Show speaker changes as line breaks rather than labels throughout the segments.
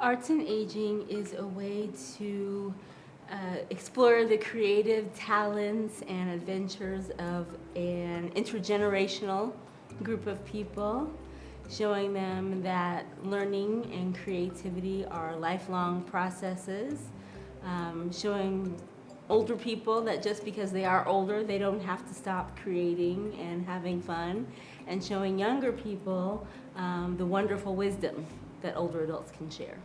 Arts and Aging is a way to explore the creative talents and adventures of an intergenerational group of people, showing them that learning and creativity are lifelong processes, showing older people that just because they are older, they don't have to stop creating and having fun, and showing younger people the wonderful wisdom that older adults can share.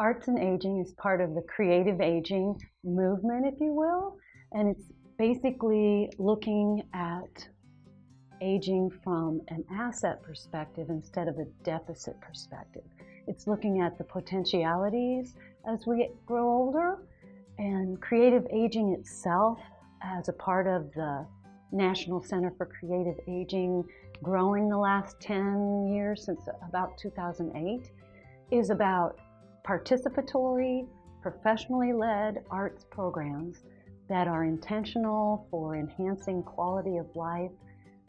Arts and Aging is part of the creative aging movement, if you will, and it's basically looking at aging from an asset perspective instead of a deficit perspective. It's looking at the potentialities as we grow older, and creative aging itself, as a part of the National Center for Creative Aging, growing the last 10 years since about 2008, is about participatory, professionally led arts programs that are intentional for enhancing quality of life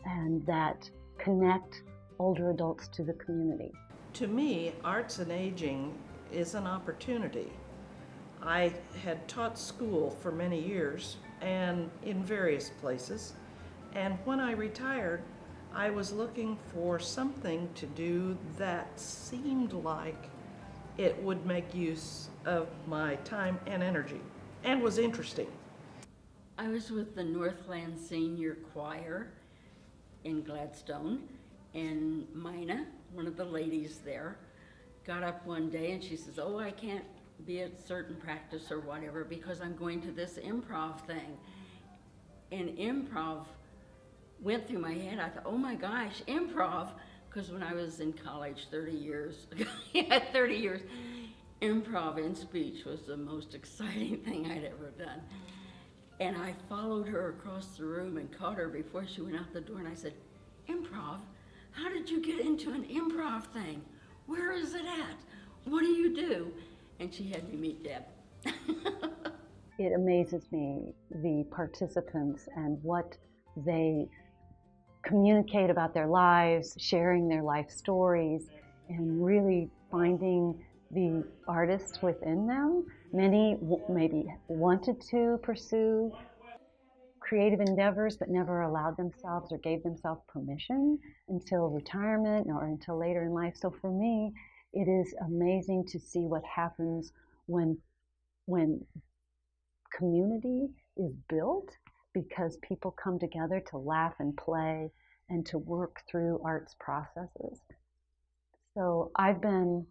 and that connect older adults to the community.
To me, Arts and Aging is an opportunity. I had taught school for many years and in various places, and when I retired, I was looking for something to do that seemed like it would make use of my time and energy and was interesting.
I was with the Northland Senior Choir in Gladstone, and Mina, one of the ladies there, got up one day and she says, "Oh, I can't be at certain practice or whatever because I'm going to this improv thing." And improv went through my head. I thought, oh my gosh, improv, because when I was in college 30 years ago, 30 years, improv in speech was the most exciting thing I'd ever done. And I followed her across the room and caught her before she went out the door, and I said, "Improv? How did you get into an improv thing? Where is it at? What do you do?" And she had me meet Deb.
It amazes me, the participants and what they communicate about their lives, sharing their life stories, and really finding the artists within them. Many maybe wanted to pursue creative endeavors but never allowed themselves or gave themselves permission until retirement or until later in life. So for me, it is amazing to see what happens when community is built because people come together to laugh and play and to work through arts processes. So I've been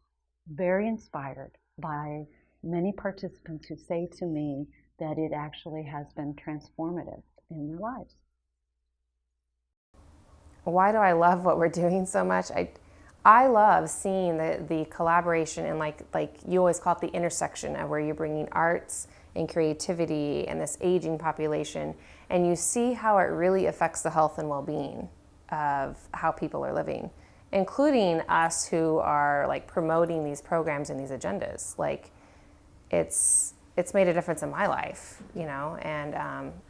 very inspired by many participants who say to me that it actually has been transformative in their lives.
Why do I love what we're doing so much? I love seeing the collaboration and like you always call it the intersection of where you're bringing arts and creativity and this aging population, and you see how it really affects the health and well-being of how people are living, including us who are like promoting these programs and these agendas. Like it's made a difference in my life, you know, and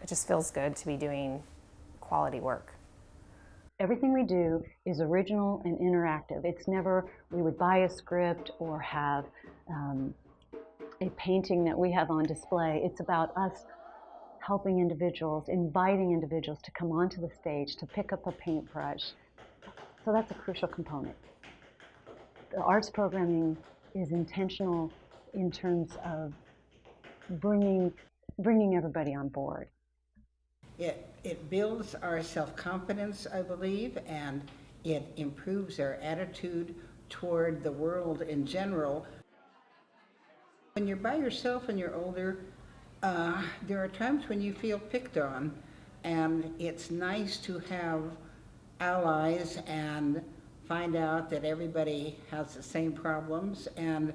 it just feels good to be doing quality work.
Everything we do is original and interactive. It's never we would buy a script or have a painting that we have on display. It's about us helping individuals, inviting individuals to come onto the stage, to pick up a paintbrush. So that's a crucial component. The arts programming is intentional in terms of bringing everybody on board.
It builds our self-confidence, I believe, and it improves our attitude toward the world in general. When you're by yourself and you're older, there are times when you feel picked on, and it's nice to have allies and find out that everybody has the same problems, and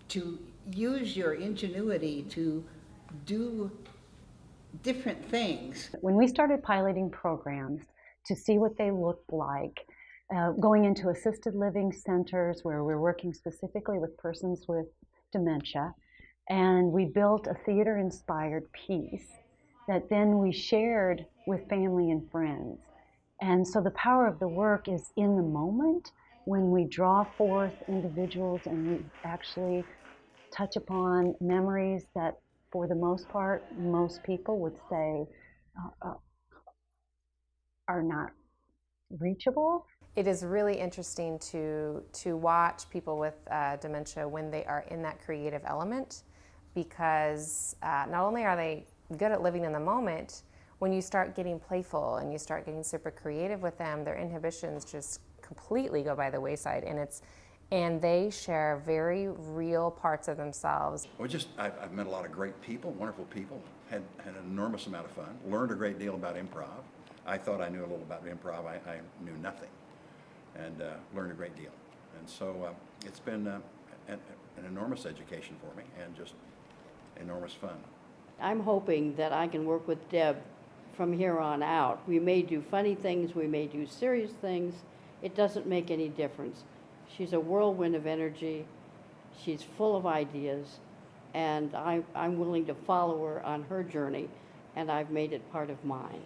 to use your ingenuity to do different things.
When we started piloting programs to see what they looked like, going into assisted living centers where we're working specifically with persons with dementia, and we built a theater-inspired piece that then we shared with family and friends. And so the power of the work is in the moment, when we draw forth individuals and we actually touch upon memories that, for the most part, most people would say are not reachable.
It is really interesting to watch people with dementia when they are in that creative element, because not only are they good at living in the moment, when you start getting playful and you start getting super creative with them, their inhibitions just completely go by the wayside, and they share very real parts of themselves.
Well, I've met a lot of great people, wonderful people, had an enormous amount of fun, learned a great deal about improv. I thought I knew a little about improv. I knew nothing, and learned a great deal. And so it's been an enormous education for me, and just enormous fun.
I'm hoping that I can work with Deb from here on out. We may do funny things, we may do serious things. It doesn't make any difference. She's a whirlwind of energy. She's full of ideas, and I'm willing to follow her on her journey, and I've made it part of mine.